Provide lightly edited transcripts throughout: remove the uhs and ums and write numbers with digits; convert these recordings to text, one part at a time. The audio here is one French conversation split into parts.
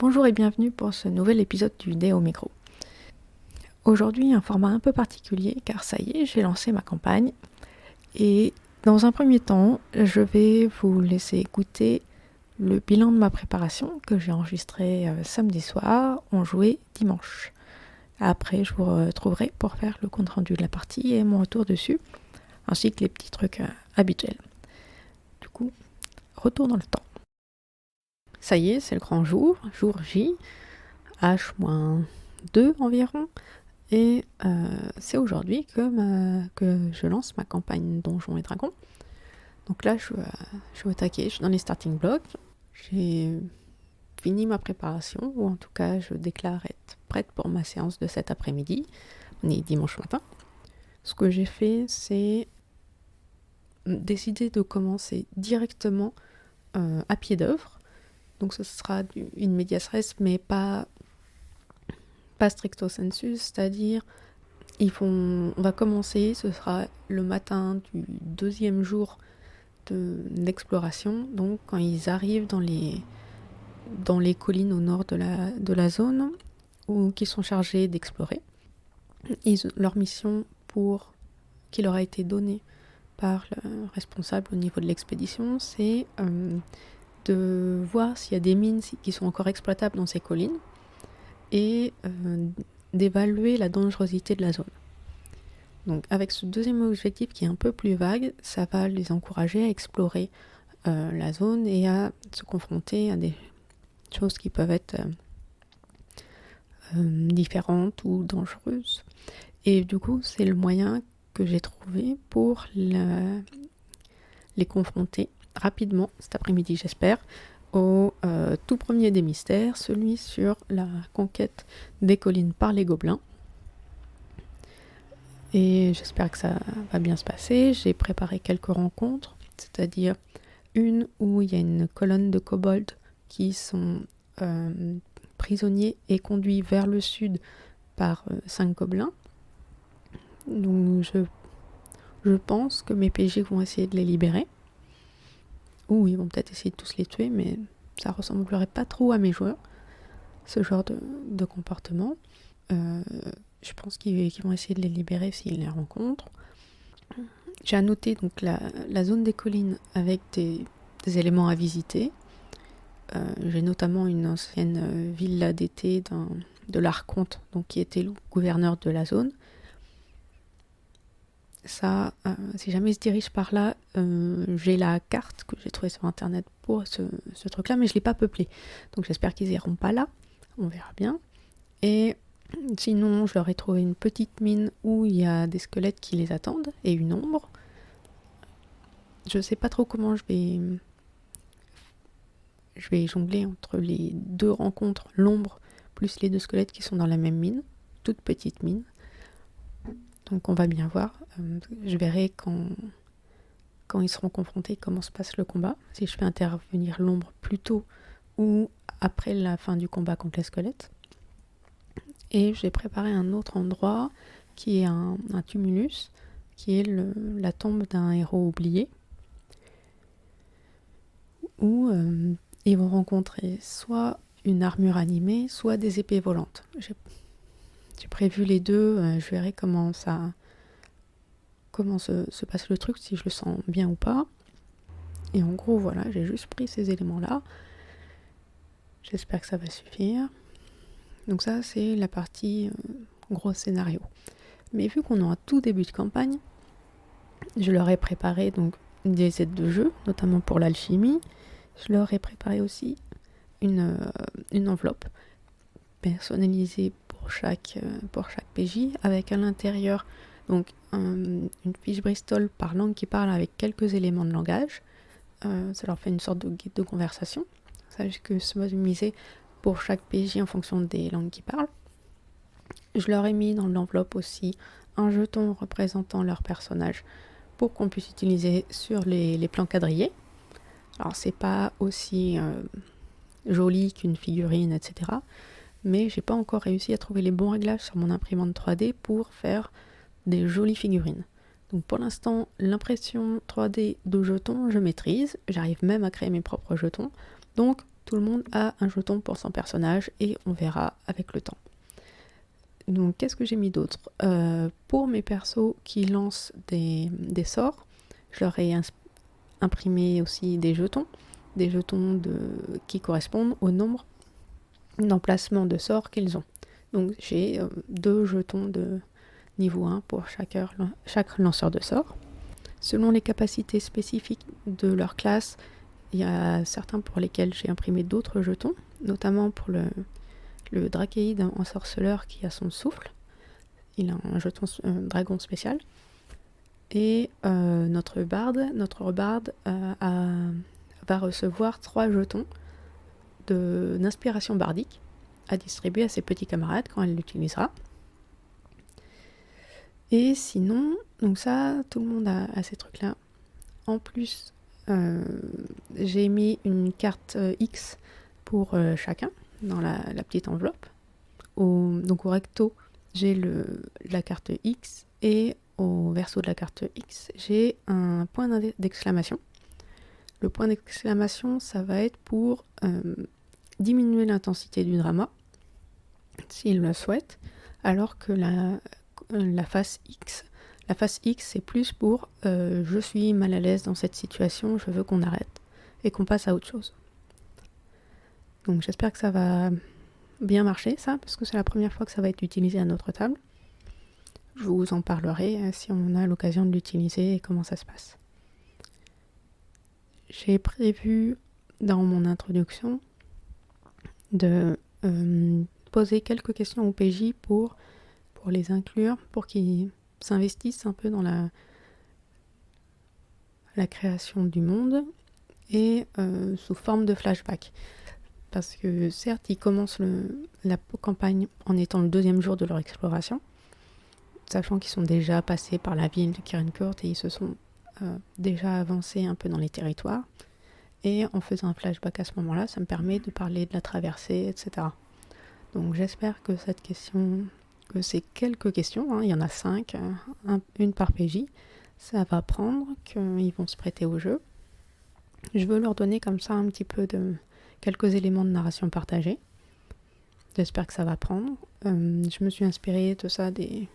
Bonjour et bienvenue pour ce nouvel épisode du Dé au micro. Aujourd'hui, un format un peu particulier car ça y est, j'ai lancé ma campagne et dans un premier temps, je vais vous laisser écouter le bilan de ma préparation que j'ai enregistré samedi soir, on jouait dimanche. Après, je vous retrouverai pour faire le compte-rendu de la partie et mon retour dessus, ainsi que les petits trucs habituels. Du coup, retour dans le temps. Ça y est, c'est le grand jour, jour J, H-2 environ, et c'est aujourd'hui que je lance ma campagne Donjons et Dragons. Donc là, je suis au taquet, je suis dans les starting blocks, j'ai fini ma préparation, ou en tout cas, je déclare être prête pour ma séance de cet après-midi. On est dimanche matin. Ce que j'ai fait, c'est décider de commencer directement à pied d'œuvre. Donc ce sera une medias res, mais pas stricto sensu, c'est-à-dire on va commencer, ce sera le matin du deuxième jour d'exploration, donc quand ils arrivent dans les collines au nord de la zone ou qui sont chargés d'explorer. Leur mission qui leur a été donnée par le responsable au niveau de l'expédition, c'est de voir s'il y a des mines qui sont encore exploitables dans ces collines et d'évaluer la dangerosité de la zone. Donc avec ce deuxième objectif qui est un peu plus vague, ça va les encourager à explorer la zone et à se confronter à des choses qui peuvent être différentes ou dangereuses. Et du coup, c'est le moyen que j'ai trouvé pour les confronter rapidement cet après-midi, j'espère, au tout premier des mystères, celui sur la conquête des collines par les gobelins. Et j'espère que ça va bien se passer. J'ai préparé quelques rencontres, c'est-à-dire une où il y a une colonne de kobolds qui sont prisonniers et conduits vers le sud par 5 gobelins. Donc je pense que mes PJ vont essayer de les libérer. Ou ils vont peut-être essayer de tous les tuer, mais ça ressemblerait pas trop à mes joueurs, ce genre de comportement. Je pense qu'ils vont essayer de les libérer s'ils les rencontrent. J'ai annoté donc la zone des collines avec des éléments à visiter. J'ai notamment une ancienne villa d'été de l'Archonte, donc qui était le gouverneur de la zone. Ça, si jamais ils se dirigent par là, j'ai la carte que j'ai trouvée sur internet pour ce truc-là, mais je ne l'ai pas peuplée. Donc j'espère qu'ils n'iront pas là. On verra bien. Et sinon, je leur ai trouvé une petite mine où il y a des squelettes qui les attendent et une ombre. Je sais pas trop comment je vais jongler entre les deux rencontres, l'ombre plus les deux squelettes qui sont dans la même mine, toute petite mine. Donc on va bien voir. Je verrai quand ils seront confrontés comment se passe le combat, si je fais intervenir l'ombre plus tôt ou après la fin du combat contre les squelettes. Et j'ai préparé un autre endroit qui est un tumulus, qui est la tombe d'un héros oublié, où ils vont rencontrer soit une armure animée, soit des épées volantes. J'ai prévu les deux, je verrai comment se passe le truc, si je le sens bien ou pas. Et en gros, voilà, j'ai juste pris ces éléments-là. J'espère que ça va suffire. Donc ça, c'est la partie gros scénario. Mais vu qu'on est en tout début de campagne, je leur ai préparé donc des aides de jeu, notamment pour l'alchimie. Je leur ai préparé aussi une enveloppe personnalisée pour chaque PJ, avec à l'intérieur donc une fiche Bristol par langue qui parle avec quelques éléments de langage. Ça leur fait une sorte de guide de conversation. Sachez que c'est customisé pour chaque PJ en fonction des langues qu'ils parlent. Je leur ai mis dans l'enveloppe aussi un jeton représentant leur personnage pour qu'on puisse utiliser sur les plans quadrillés. Alors c'est pas aussi joli qu'une figurine, etc. Mais j'ai pas encore réussi à trouver les bons réglages sur mon imprimante 3D pour faire des jolies figurines. Donc pour l'instant, l'impression 3D de jetons, je maîtrise. J'arrive même à créer mes propres jetons. Donc tout le monde a un jeton pour son personnage et on verra avec le temps. Donc qu'est-ce que j'ai mis d'autre? Pour mes persos qui lancent des sorts, je leur ai imprimé aussi des jetons qui correspondent au nombre d'emplacements de sorts qu'ils ont. Donc j'ai 2 jetons de niveau 1 pour chaque lanceur de sorts. Selon les capacités spécifiques de leur classe, il y a certains pour lesquels j'ai imprimé d'autres jetons, notamment pour le Drakeid ensorceleur qui a son souffle. Il a un jeton dragon spécial. Et notre barde va recevoir 3 jetons d'inspiration bardique à distribuer à ses petits camarades quand elle l'utilisera. Et sinon, donc ça, tout le monde a ces trucs-là. En plus, j'ai mis une carte X pour chacun dans la petite enveloppe. Donc au recto, j'ai la carte X et au verso de la carte X, j'ai un point d'exclamation. Le point d'exclamation, ça va être pour diminuer l'intensité du drama, s'il le souhaite, alors que la face X, c'est plus pour je suis mal à l'aise dans cette situation, je veux qu'on arrête et qu'on passe à autre chose. Donc j'espère que ça va bien marcher, ça, parce que c'est la première fois que ça va être utilisé à notre table. Je vous en parlerai si on a l'occasion de l'utiliser et comment ça se passe. J'ai prévu dans mon introduction de poser quelques questions au PJ pour les inclure, pour qu'ils s'investissent un peu dans la création du monde et sous forme de flashback. Parce que certes, ils commencent la campagne en étant le 2e jour de leur exploration, sachant qu'ils sont déjà passés par la ville de Kirencourt et ils se sont déjà avancés un peu dans les territoires. Et en faisant un flashback à ce moment-là, ça me permet de parler de la traversée, etc. Donc j'espère que ces quelques questions, il y en a 5, une par PJ, ça va prendre, qu'ils vont se prêter au jeu. Je veux leur donner comme ça un petit peu quelques éléments de narration partagés. J'espère que ça va prendre. Je me suis inspirée de ça des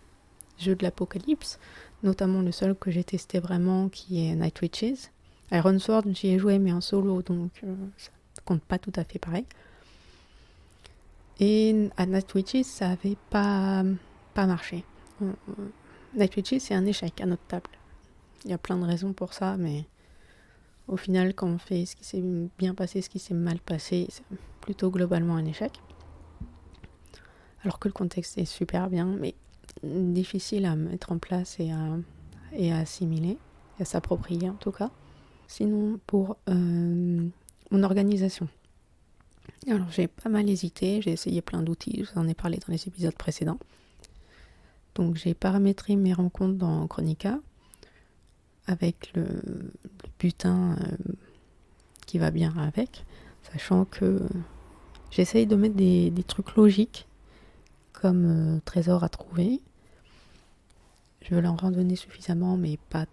jeux de l'Apocalypse, notamment le seul que j'ai testé vraiment qui est Night Witches. Iron Sword, j'y ai joué mais en solo, donc ça compte pas tout à fait pareil. Et à Night Witches, ça avait pas marché. Night Witches, c'est un échec à notre table. Il y a plein de raisons pour ça, mais au final, quand on fait ce qui s'est bien passé, ce qui s'est mal passé, c'est plutôt globalement un échec. Alors que le contexte est super bien, mais difficile à mettre en place et à assimiler, et à s'approprier en tout cas. Sinon, pour mon organisation. Alors, j'ai pas mal hésité, j'ai essayé plein d'outils, je vous en ai parlé dans les épisodes précédents. Donc, j'ai paramétré mes rencontres dans Chronica avec le butin qui va bien avec, sachant que j'essaye de mettre des trucs logiques comme trésor à trouver. Je veux leur en donner suffisamment, mais pas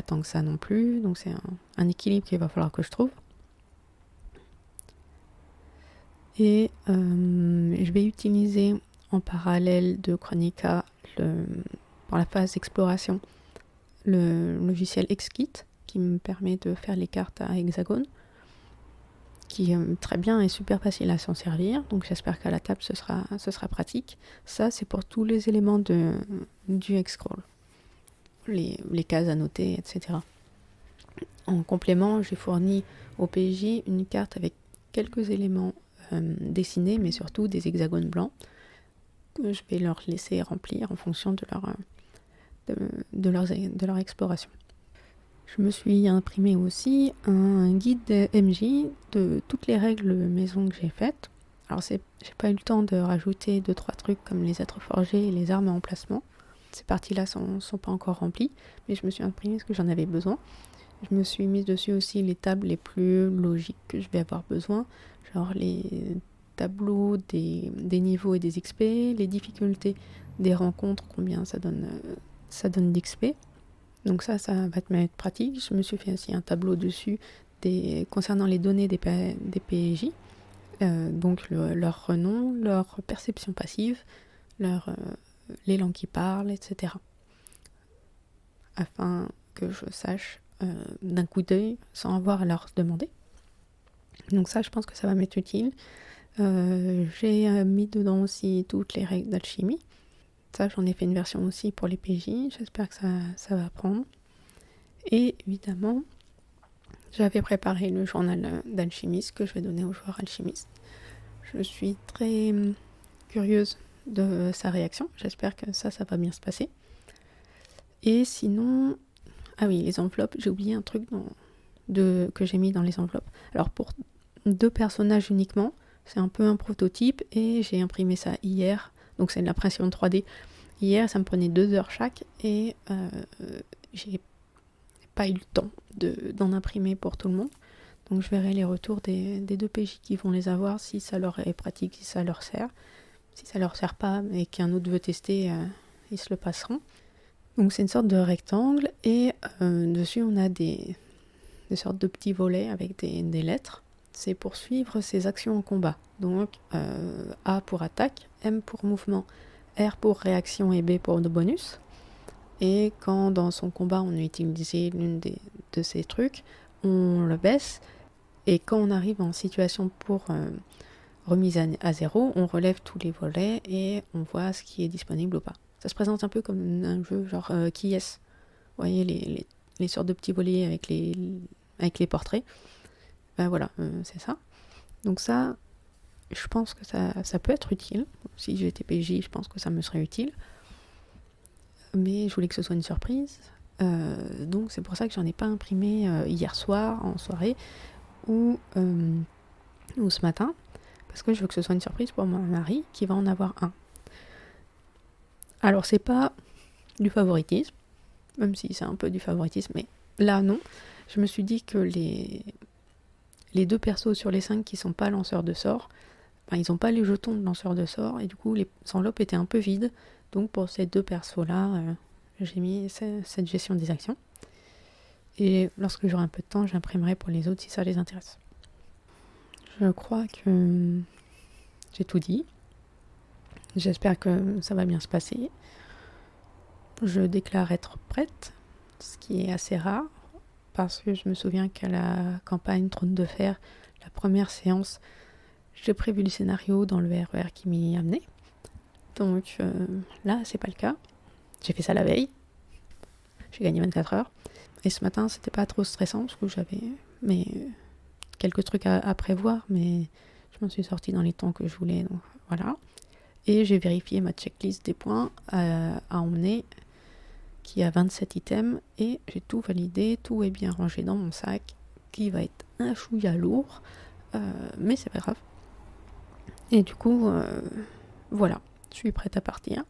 tant que ça non plus. Donc c'est un équilibre qu'il va falloir que je trouve. Et je vais utiliser en parallèle de Chronica, pour la phase exploration, le logiciel XKit qui me permet de faire les cartes à hexagone, qui est très bien et super facile à s'en servir. Donc j'espère qu'à la table ce sera pratique. Ça c'est pour tous les éléments du Hexcrawl. Les cases à noter, etc. En complément, j'ai fourni au PJ une carte avec quelques éléments dessinés, mais surtout des hexagones blancs que je vais leur laisser remplir en fonction de leur exploration. Je me suis imprimé aussi un guide MJ de toutes les règles maison que j'ai faites. Alors j'ai pas eu le temps de rajouter 2-3 trucs comme les êtres forgés et les armes à emplacement. Ces parties-là sont pas encore remplies, mais je me suis imprimé ce que j'en avais besoin. Je me suis mise dessus aussi les tables les plus logiques que je vais avoir besoin, genre les tableaux des niveaux et des XP, les difficultés des rencontres, combien ça donne d'XP. Donc ça va être pratique. Je me suis fait aussi un tableau dessus concernant les données des PJ. Donc leur renom, leur perception passive, les langues qu'ils parlent, etc. Afin que je sache d'un coup d'œil sans avoir à leur demander. Donc ça, je pense que ça va m'être utile. J'ai mis dedans aussi toutes les règles d'alchimie. Ça, j'en ai fait une version aussi pour les PJ. J'espère que ça va prendre. Et évidemment, j'avais préparé le journal d'alchimiste que je vais donner aux joueurs alchimistes. Je suis très curieuse de sa réaction. J'espère que ça va bien se passer. Et sinon... Ah oui, les enveloppes. J'ai oublié un truc que j'ai mis dans les enveloppes. Alors pour 2 personnages uniquement, c'est un peu un prototype et j'ai imprimé ça hier. Donc c'est de l'impression 3D. Hier, ça me prenait 2 heures chaque et j'ai pas eu le temps d'en imprimer pour tout le monde. Donc je verrai les retours des 2 PJ qui vont les avoir, si ça leur est pratique, si ça leur sert. Si ça leur sert pas et qu'un autre veut tester, ils se le passeront. Donc c'est une sorte de rectangle et dessus on a des sortes de petits volets avec des lettres. C'est pour suivre ses actions en combat. Donc A pour attaque, M pour mouvement, R pour réaction et B pour de bonus. Et quand dans son combat on a utilisé l'une de ces trucs, on le baisse. Et quand on arrive en situation pour remise à 0, on relève tous les volets et on voit ce qui est disponible ou pas. Ça se présente un peu comme un jeu genre qui est-ce. Vous voyez les sortes de petits volets avec les portraits. Ben voilà, c'est ça. Donc ça, je pense que ça peut être utile. Si j'étais PJ, je pense que ça me serait utile. Mais je voulais que ce soit une surprise. Donc c'est pour ça que j'en ai pas imprimé hier soir, en soirée, ou ce matin. Parce que je veux que ce soit une surprise pour mon mari, qui va en avoir un. Alors c'est pas du favoritisme, même si c'est un peu du favoritisme, mais là non. Je me suis dit que les 2 persos sur les 5 qui sont pas lanceurs de sorts, ben, ils n'ont pas les jetons de lanceurs de sorts, et du coup les enveloppes étaient un peu vides. Donc pour ces 2 persos-là, j'ai mis cette gestion des actions. Et lorsque j'aurai un peu de temps, j'imprimerai pour les autres si ça les intéresse. Je crois que j'ai tout dit. J'espère que ça va bien se passer. Je déclare être prête, ce qui est assez rare, parce que je me souviens qu'à la campagne Trône de Fer, la première séance, j'ai prévu le scénario dans le RER qui m'y amenait. Donc là, c'est pas le cas. J'ai fait ça la veille. J'ai gagné 24 heures. Et ce matin, c'était pas trop stressant, parce que j'avais quelques trucs à prévoir, mais je m'en suis sortie dans les temps que je voulais, donc voilà. Et j'ai vérifié ma checklist des points à emmener, qui a 27 items, et j'ai tout validé, tout est bien rangé dans mon sac, qui va être un chouïa lourd, mais c'est pas grave. Et du coup, voilà, je suis prête à partir.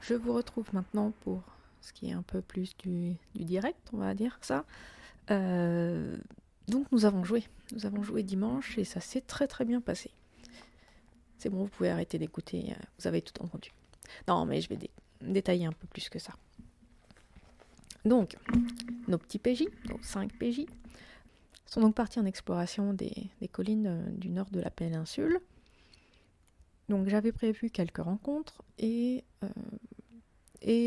Je vous retrouve maintenant pour ce qui est un peu plus du direct, on va dire ça. Donc nous avons joué dimanche et ça s'est très très bien passé. C'est bon, vous pouvez arrêter d'écouter, vous avez tout entendu. Non, mais je vais détailler un peu plus que ça. Donc, nos petits PJ, nos 5 PJ, sont donc partis en exploration des collines du nord de la péninsule. Donc j'avais prévu quelques rencontres et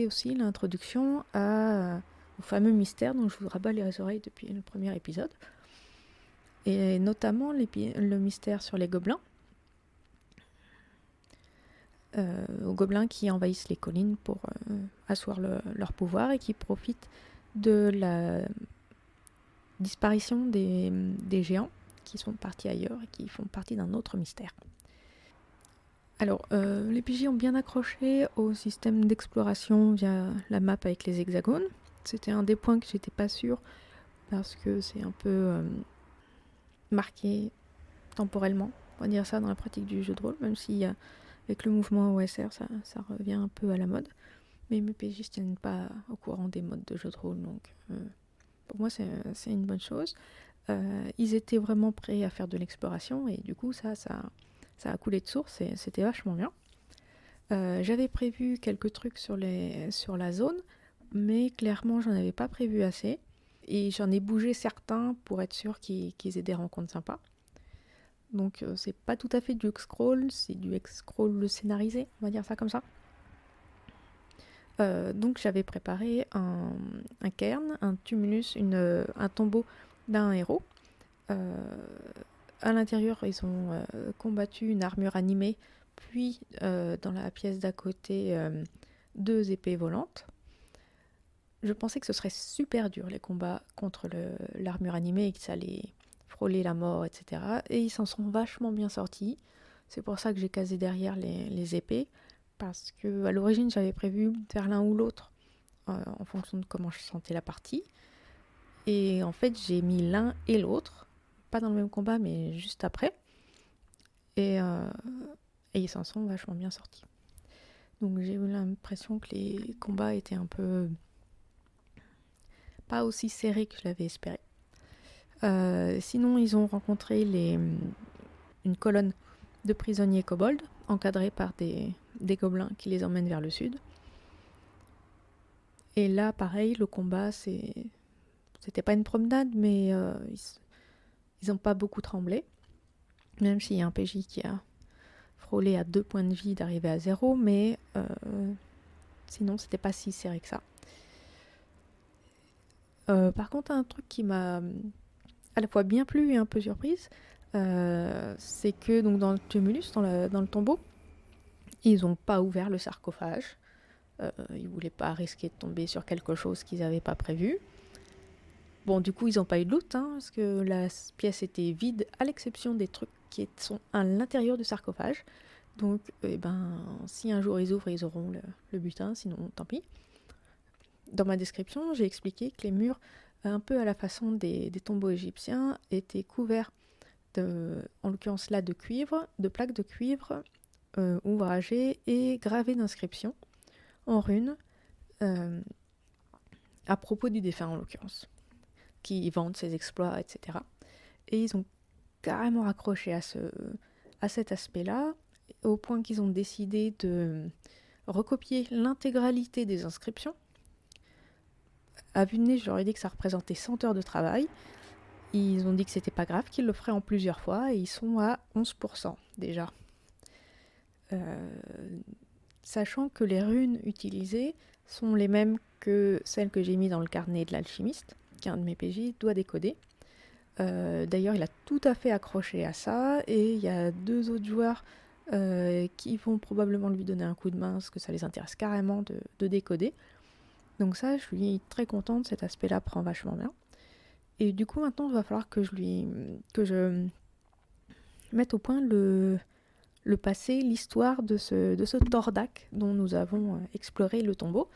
aussi l'introduction au fameux mystère dont je vous rabats les oreilles depuis le premier épisode. Et notamment le mystère sur les gobelins. Aux gobelins qui envahissent les collines pour asseoir leur pouvoir et qui profitent de la disparition des géants qui sont partis ailleurs et qui font partie d'un autre mystère. Alors, les PJ ont bien accroché au système d'exploration via la map avec les hexagones. C'était un des points que j'étais pas sûre parce que c'est un peu marqué temporellement, on va dire ça, dans la pratique du jeu de rôle, même si avec le mouvement OSR, ça revient un peu à la mode. Mais mes PJ ne se tiennent pas au courant des modes de jeu de rôle, donc pour moi c'est une bonne chose. Ils étaient vraiment prêts à faire de l'exploration et du coup ça a coulé de source et c'était vachement bien. J'avais prévu quelques trucs sur la zone, mais clairement j'en avais pas prévu assez. Et j'en ai bougé certains pour être sûr qu'ils aient des rencontres sympas. Donc c'est pas tout à fait du X-Scroll, c'est du X-Scroll scénarisé, on va dire ça comme ça. Donc j'avais préparé un cairn, un tumulus, un tombeau d'un héros. À l'intérieur, ils ont combattu une armure animée, puis dans la pièce d'à côté, 2 épées volantes. Je pensais que ce serait super dur les combats contre l'armure animée et que ça allait frôler la mort, etc. Et ils s'en sont vachement bien sortis. C'est pour ça que j'ai casé derrière les épées, parce que à l'origine j'avais prévu faire l'un ou l'autre en fonction de comment je sentais la partie. Et en fait j'ai mis l'un et l'autre, pas dans le même combat mais juste après. Et ils s'en sont vachement bien sortis. Donc j'ai eu l'impression que les combats étaient un peu pas aussi serrés que je l'avais espéré. Sinon, ils ont rencontré une colonne de prisonniers kobolds, encadrés par des gobelins qui les emmènent vers le sud. Et là, pareil, le combat, c'était pas une promenade, mais ils n'ont pas beaucoup tremblé. Même s'il y a un PJ qui a frôlé à 2 points de vie d'arriver à 0, mais sinon, c'était pas si serré que ça. Par contre, un truc qui m'a à la fois bien plu et un peu surprise, c'est que donc dans le tumulus, dans le tombeau, ils n'ont pas ouvert le sarcophage. Ils voulaient pas risquer de tomber sur quelque chose qu'ils n'avaient pas prévu. Bon, du coup, ils n'ont pas eu de loot, parce que la pièce était vide, à l'exception des trucs qui sont à l'intérieur du sarcophage. Donc, si un jour ils ouvrent, ils auront le butin, sinon tant pis. Dans ma description, j'ai expliqué que les murs, un peu à la façon des tombeaux égyptiens, étaient couverts en l'occurrence là de cuivre, de plaques de cuivre ouvragées et gravées d'inscriptions en runes à propos du défunt en l'occurrence, qui vante ses exploits, etc. Et ils ont carrément accroché à cet aspect-là, au point qu'ils ont décidé de recopier l'intégralité des inscriptions. À vue de nez, je leur ai dit que ça représentait 100 heures de travail. Ils ont dit que c'était pas grave, qu'ils le feraient en plusieurs fois, et ils sont à 11% déjà. Sachant que les runes utilisées sont les mêmes que celles que j'ai mis dans le carnet de l'alchimiste, qu'un de mes PJ doit décoder. D'ailleurs, il a tout à fait accroché à ça, et il y a 2 autres joueurs qui vont probablement lui donner un coup de main, parce que ça les intéresse carrément de décoder. Donc ça, je suis très contente, cet aspect-là prend vachement bien. Et du coup, maintenant, il va falloir que je mette au point le passé, l'histoire de ce Tordak dont nous avons exploré le tombeau.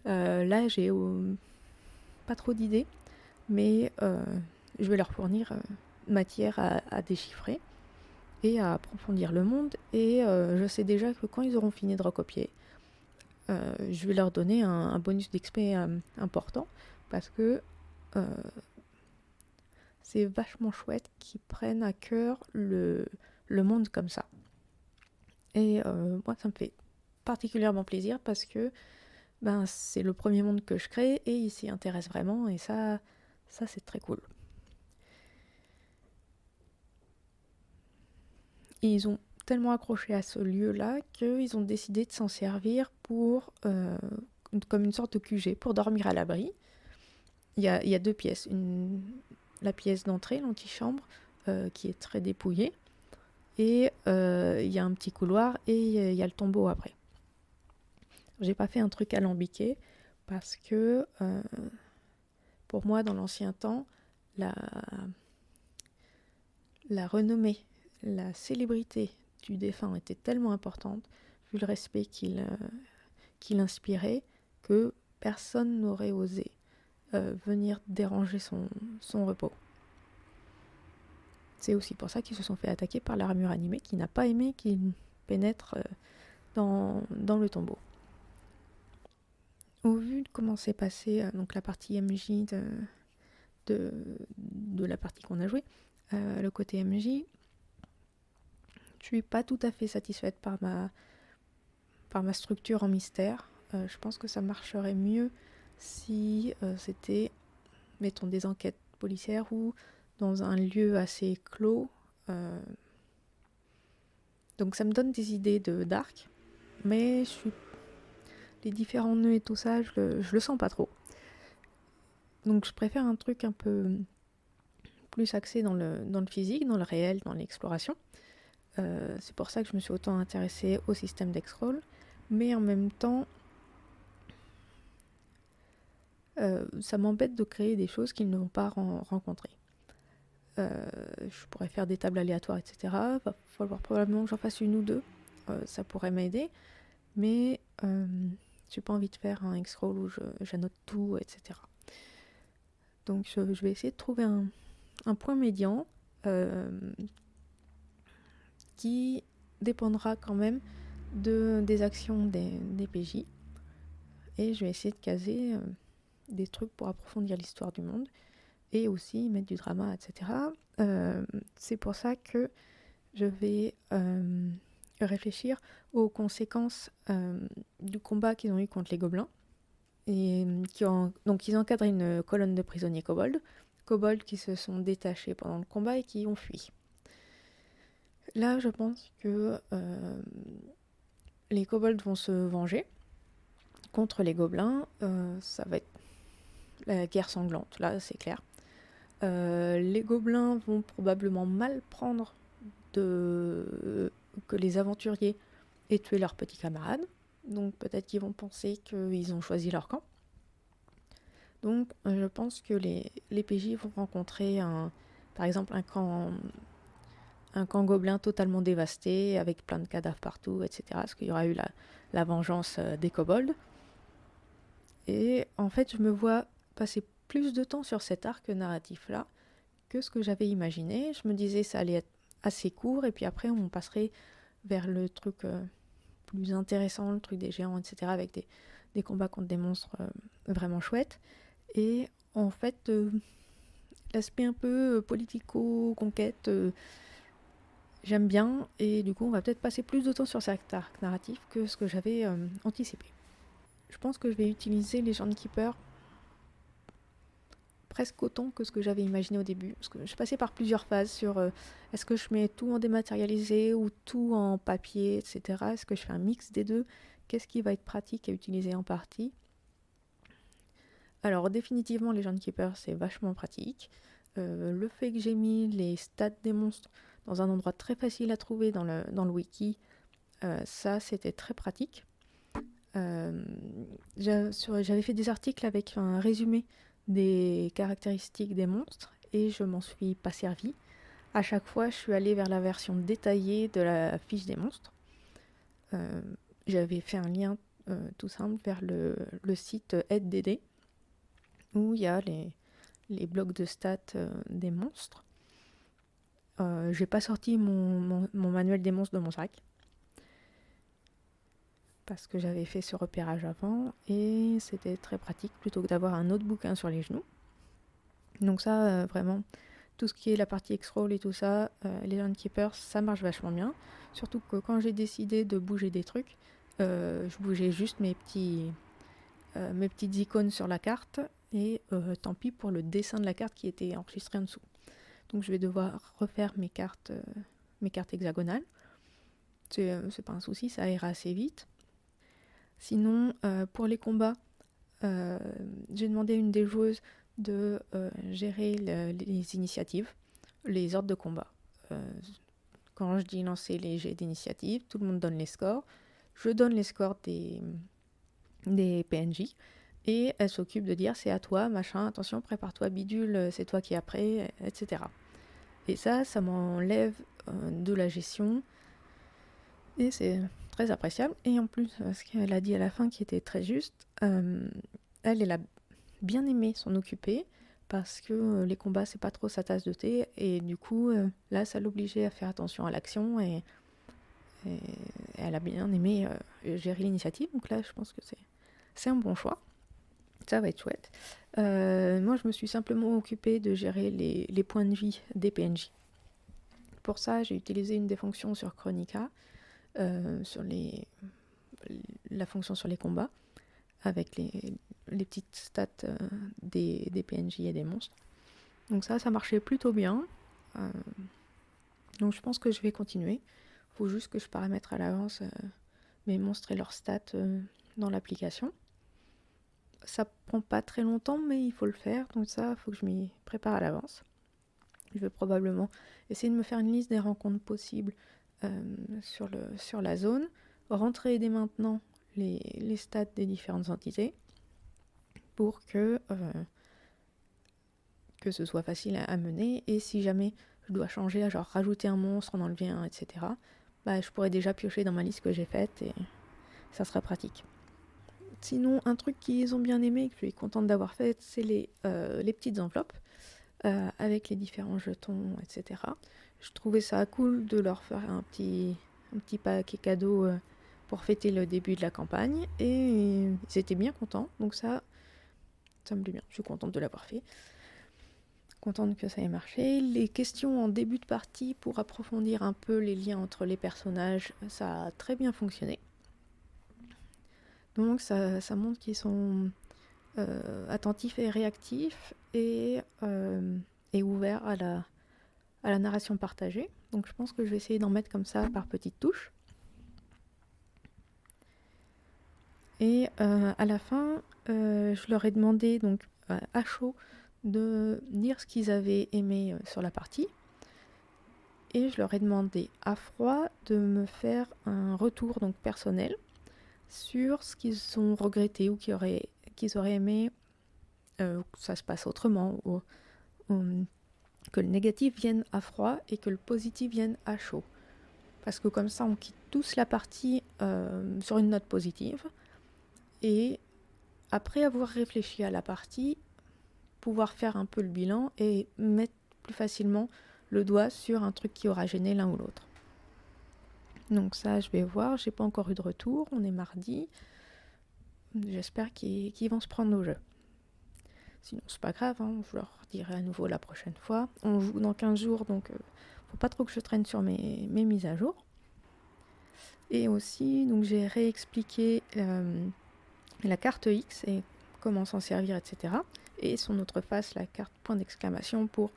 Là, j'ai pas trop d'idées, mais je vais leur fournir matière à déchiffrer et à approfondir le monde. Et je sais déjà que quand ils auront fini de recopier, je vais leur donner un bonus d'XP important, parce que c'est vachement chouette qu'ils prennent à cœur le monde comme ça. Et moi, ça me fait particulièrement plaisir, parce que c'est le premier monde que je crée et ils s'y intéressent vraiment, et ça c'est très cool. Et ils ont tellement accroché à ce lieu-là qu'ils ont décidé de s'en servir pour comme une sorte de QG pour dormir à l'abri. Il y a 2 pièces. La pièce d'entrée, l'antichambre, qui est très dépouillée, et il y a un petit couloir, et il y a le tombeau après. J'ai pas fait un truc alambiqué, parce que pour moi, dans l'ancien temps, la renommée, la célébrité du défunt était tellement importante, vu le respect qu'il inspirait, que personne n'aurait osé venir déranger son repos. C'est aussi pour ça qu'ils se sont fait attaquer par l'armure animée, qui n'a pas aimé qu'il pénètre dans le Au vu de comment s'est passée donc la partie MJ de la partie qu'on a jouée, le côté MJ, je suis pas tout à fait satisfaite par ma structure en mystère. Je pense que ça marcherait mieux si c'était mettons, des enquêtes policières ou dans un lieu assez clos. Donc ça me donne des idées de dark, mais les différents nœuds et tout ça, je le sens pas trop. Donc je préfère un truc un peu plus axé dans le physique, dans le réel, dans l'exploration. C'est pour ça que je me suis autant intéressée au système d'Exroll, mais en même temps, ça m'embête de créer des choses qu'ils ne vont pas rencontrer. Je pourrais faire des tables aléatoires, etc. Va falloir probablement que j'en fasse une ou deux. Ça pourrait m'aider, mais j'ai pas envie de faire un X-Roll où j'annote tout, etc. Donc je vais essayer de trouver un point médian qui dépendra quand même des actions des PJ. Et je vais essayer de caser des trucs pour approfondir l'histoire du monde et aussi mettre du drama, etc. C'est pour ça que je vais réfléchir aux conséquences du combat qu'ils ont eu contre les gobelins. Et donc ils encadrent une colonne de prisonniers kobolds qui se sont détachés pendant le combat et qui ont fui. Là, je pense que les kobolds vont se venger contre les gobelins. Ça va être la guerre sanglante, là, c'est clair. Les gobelins vont probablement mal prendre que les aventuriers aient tué leurs petits camarades. Donc peut-être qu'ils vont penser qu'ils ont choisi leur camp. Donc je pense que les PJ vont rencontrer par exemple un camp gobelin totalement dévasté, avec plein de cadavres partout, etc. Parce qu'il y aura eu la vengeance des kobolds. Et en fait, je me vois passer plus de temps sur cet arc narratif-là que ce que j'avais imaginé. Je me disais ça allait être assez court, et puis après on passerait vers le truc plus intéressant, le truc des géants, etc. avec des combats contre des monstres vraiment chouettes. Et en fait, l'aspect un peu politico-conquête, j'aime bien, et du coup on va peut-être passer plus de temps sur cet arc narratif que ce que j'avais anticipé. Je pense que je vais utiliser Legend Keeper presque autant que ce que j'avais imaginé au début. Parce que je passais par plusieurs phases sur est-ce que je mets tout en dématérialisé ou tout en papier, etc. Est-ce que je fais un mix des deux? Qu'est-ce qui va être pratique à utiliser en partie? Alors définitivement Legend Keeper c'est vachement pratique. Le fait que j'ai mis les stats des monstres dans un endroit très facile à trouver dans le wiki, ça c'était très pratique. J'avais fait des articles avec un résumé des caractéristiques des monstres et je m'en suis pas servi. À chaque fois, je suis allée vers la version détaillée de la fiche des monstres. J'avais fait un lien tout simple vers le site AidDD où il y a les blocs de stats des monstres. J'ai pas sorti mon manuel des monstres de mon sac parce que j'avais fait ce repérage avant et c'était très pratique plutôt que d'avoir un autre bouquin sur les genoux. Donc ça, vraiment, tout ce qui est la partie X-Roll et tout ça, les Legend Keepers, ça marche vachement bien. Surtout que quand j'ai décidé de bouger des trucs, je bougeais juste mes petites icônes sur la carte et tant pis pour le dessin de la carte qui était enregistré en dessous. Donc je vais devoir refaire mes cartes hexagonales. C'est pas un souci, ça ira assez vite. Sinon, pour les combats, j'ai demandé à une des joueuses de gérer les initiatives, les ordres de combat. Quand je dis lancer les jets d'initiative, tout le monde donne les scores. Je donne les scores des PNJ et elle s'occupe de dire c'est à toi, machin, attention, prépare-toi, bidule, c'est toi qui es après, etc. Et ça m'enlève de la gestion et c'est très appréciable. Et en plus, ce qu'elle a dit à la fin qui était très juste, elle a bien aimé s'en occuper parce que les combats c'est pas trop sa tasse de thé et du coup là ça l'obligeait à faire attention à l'action et elle a bien aimé gérer l'initiative, donc là je pense que c'est un bon choix, ça va être chouette. Moi je me suis simplement occupée de gérer les points de vie des PNJ. Pour ça j'ai utilisé une des fonctions sur Chronica, sur la fonction sur les combats. avec les petites stats des PNJ et des monstres. Donc ça marchait plutôt bien. Donc je pense que je vais continuer. Faut juste que je paramètre à l'avance mes monstres et leurs stats dans l'application. Ça prend pas très longtemps, mais il faut le faire. Donc ça, il faut que je m'y prépare à l'avance. Je vais probablement essayer de me faire une liste des rencontres possibles sur la zone, rentrer dès maintenant les stats des différentes entités pour que ce soit facile à mener. Et si jamais je dois changer, genre rajouter un monstre, en enlever un, etc., je pourrais déjà piocher dans ma liste que j'ai faite et ça sera pratique. Sinon, un truc qu'ils ont bien aimé, que je suis contente d'avoir fait, c'est les petites enveloppes avec les différents jetons, etc. Je trouvais ça cool de leur faire un petit paquet cadeau pour fêter le début de la campagne et ils étaient bien contents, donc ça me plaît bien, je suis contente de l'avoir fait. Contente que ça ait marché. Les questions en début de partie pour approfondir un peu les liens entre les personnages, ça a très bien fonctionné. Donc ça montre qu'ils sont attentifs et réactifs et ouverts à la narration partagée. Donc je pense que je vais essayer d'en mettre comme ça par petites touches. Et à la fin, je leur ai demandé donc à chaud de dire ce qu'ils avaient aimé sur la partie. Et je leur ai demandé à froid de me faire un retour donc personnel sur ce qu'ils ont regretté ou qu'ils auraient aimé que ça se passe autrement, ou que le négatif vienne à froid et que le positif vienne à chaud. Parce que comme ça, on quitte tous la partie sur une note positive. Et après avoir réfléchi à la partie, pouvoir faire un peu le bilan et mettre plus facilement le doigt sur un truc qui aura gêné l'un ou l'autre. Donc ça, je vais voir. J'ai pas encore eu de retour. On est mardi. J'espère qu'ils vont se prendre au jeu. Sinon, c'est pas grave. Je leur dirai à nouveau la prochaine fois. On joue dans 15 jours, donc faut pas trop que je traîne sur mes mises à jour. Et aussi, donc j'ai réexpliqué la carte X et comment s'en servir, etc. Et son autre face, la carte point d'exclamation pour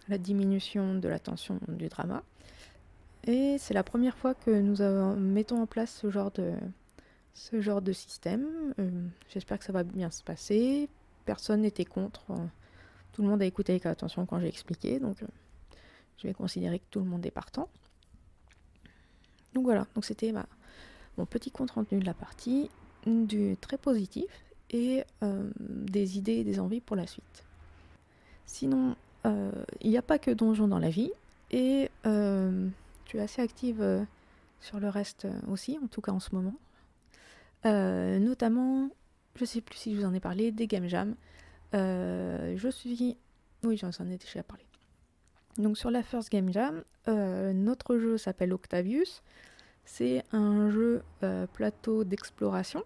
la diminution de la tension du drama. Et c'est la première fois que nous mettons en place ce genre de système. J'espère que ça va bien se passer. Personne n'était contre. Tout le monde a écouté avec attention quand j'ai expliqué. Donc je vais considérer que tout le monde est partant. Donc voilà, donc c'était mon petit compte rendu de la partie, du très positif et des idées et des envies pour la suite. Sinon, il n'y a pas que donjon dans la vie et je suis assez active sur le reste aussi, en tout cas en ce moment. Notamment, je sais plus si je vous en ai parlé, des game jams. Oui, j'en ai déjà parlé. Donc sur la First Game Jam, notre jeu s'appelle Octavius. C'est un jeu plateau d'exploration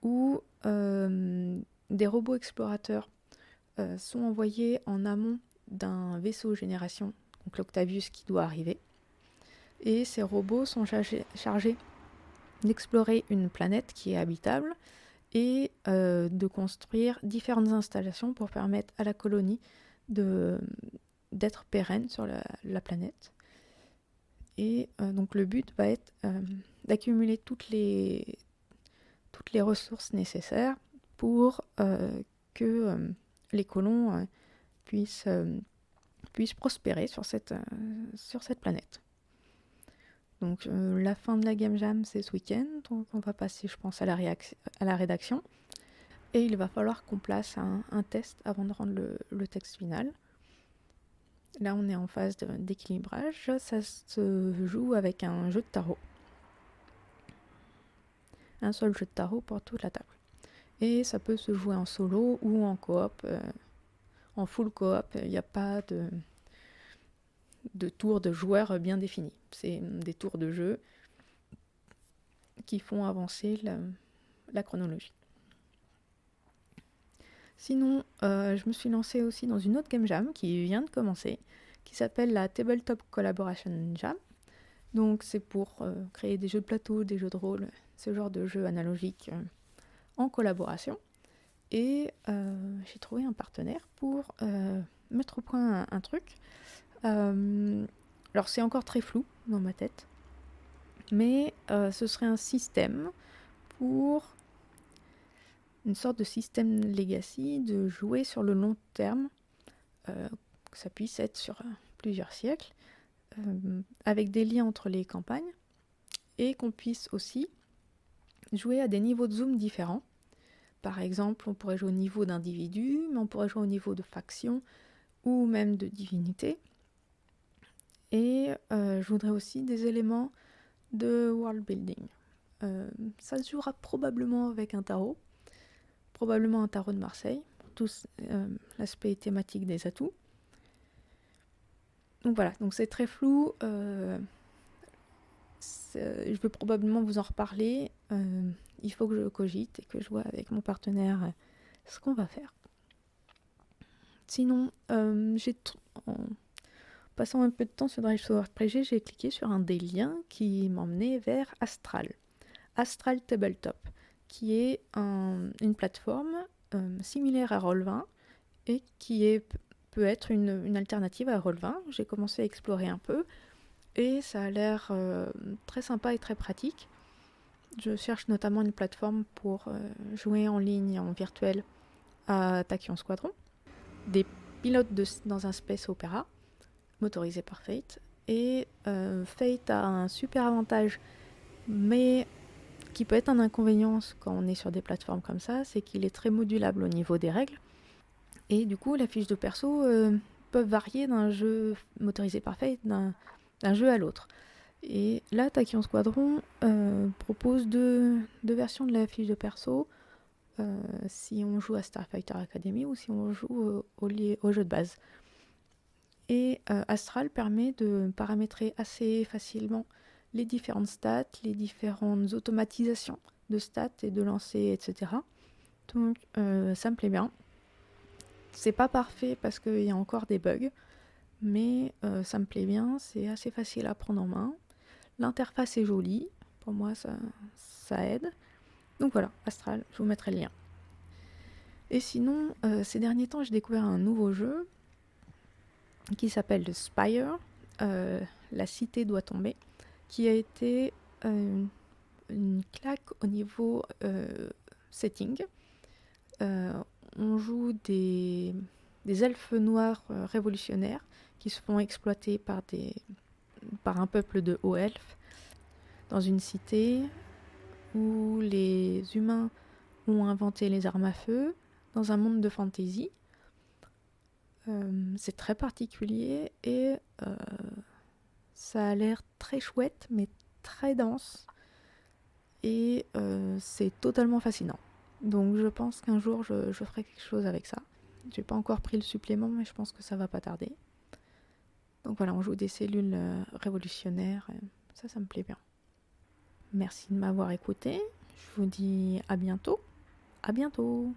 où des robots explorateurs sont envoyés en amont d'un vaisseau génération, donc l'Octavius qui doit arriver. Et ces robots sont chargés d'explorer une planète qui est habitable et de construire différentes installations pour permettre à la colonie d'être pérenne sur la planète. Et donc le but va être d'accumuler toutes les ressources nécessaires pour que les colons puissent prospérer sur cette planète. Donc la fin de la Game Jam, c'est ce week-end, donc on va passer, je pense, à la rédaction. Et il va falloir qu'on place un test avant de rendre le texte final. Là, on est en phase d'équilibrage. Ça se joue avec un jeu de tarot. Un seul jeu de tarot pour toute la table. Et ça peut se jouer en solo ou en coop. En full coop, il n'y a pas de tours de joueurs bien définis. C'est des tours de jeu qui font avancer la chronologie. Sinon, je me suis lancée aussi dans une autre game jam qui vient de commencer, qui s'appelle la Tabletop Collaboration Jam. Donc c'est pour créer des jeux de plateau, des jeux de rôle, ce genre de jeux analogiques en collaboration. Et j'ai trouvé un partenaire pour mettre au point un truc. Alors c'est encore très flou dans ma tête, mais ce serait un système pour une sorte de système legacy de jouer sur le long terme, que ça puisse être sur plusieurs siècles, avec des liens entre les campagnes, et qu'on puisse aussi jouer à des niveaux de zoom différents. Par exemple, on pourrait jouer au niveau d'individu, mais on pourrait jouer au niveau de faction ou même de divinité. Et je voudrais aussi des éléments de world building. Ça se jouera probablement avec un tarot, probablement un tarot de Marseille, pour tout l'aspect thématique des atouts. Donc voilà, donc c'est très flou. Je vais probablement vous en reparler. Il faut que je cogite et que je vois avec mon partenaire ce qu'on va faire. Sinon, en passant un peu de temps sur Drive Software RPG, j'ai cliqué sur un des liens qui m'emmenait vers Astral. Astral Tabletop, qui est une plateforme similaire à Roll20 et qui peut être une alternative à Roll20. J'ai commencé à explorer un peu et ça a l'air très sympa et très pratique. Je cherche notamment une plateforme pour jouer en ligne, en virtuel, à Tachyon Squadron, des pilotes dans un space opéra, motorisé par Fate. Et Fate a un super avantage, mais qui peut être un inconvénient quand on est sur des plateformes comme ça, c'est qu'il est très modulable au niveau des règles. Et du coup, la fiche de perso peut varier d'un jeu motorisé par Fate, d'un jeu à l'autre. Et là, Tachyon Squadron propose deux versions de la fiche de perso, si on joue à Starfighter Academy ou si on joue au jeu de base. Et Astral permet de paramétrer assez facilement les différentes stats, les différentes automatisations de stats et de lancers, etc. Donc ça me plaît bien. C'est pas parfait parce qu'il y a encore des bugs, mais ça me plaît bien, c'est assez facile à prendre en main. L'interface est jolie, pour moi ça aide. Donc voilà, Astral, je vous mettrai le lien. Et sinon, ces derniers temps, j'ai découvert un nouveau jeu qui s'appelle The Spire, La cité doit tomber, qui a été une claque au niveau setting. On joue des elfes noirs révolutionnaires qui se font exploiter par un peuple de hauts elfes dans une cité où les humains ont inventé les armes à feu dans un monde de fantasy. C'est très particulier et ça a l'air très chouette mais très dense et c'est totalement fascinant. Donc je pense qu'un jour je ferai quelque chose avec ça. J'ai pas encore pris le supplément mais je pense que ça va pas tarder. Donc voilà, on joue des cellules révolutionnaires, ça me plaît bien. Merci de m'avoir écouté, je vous dis à bientôt. À bientôt!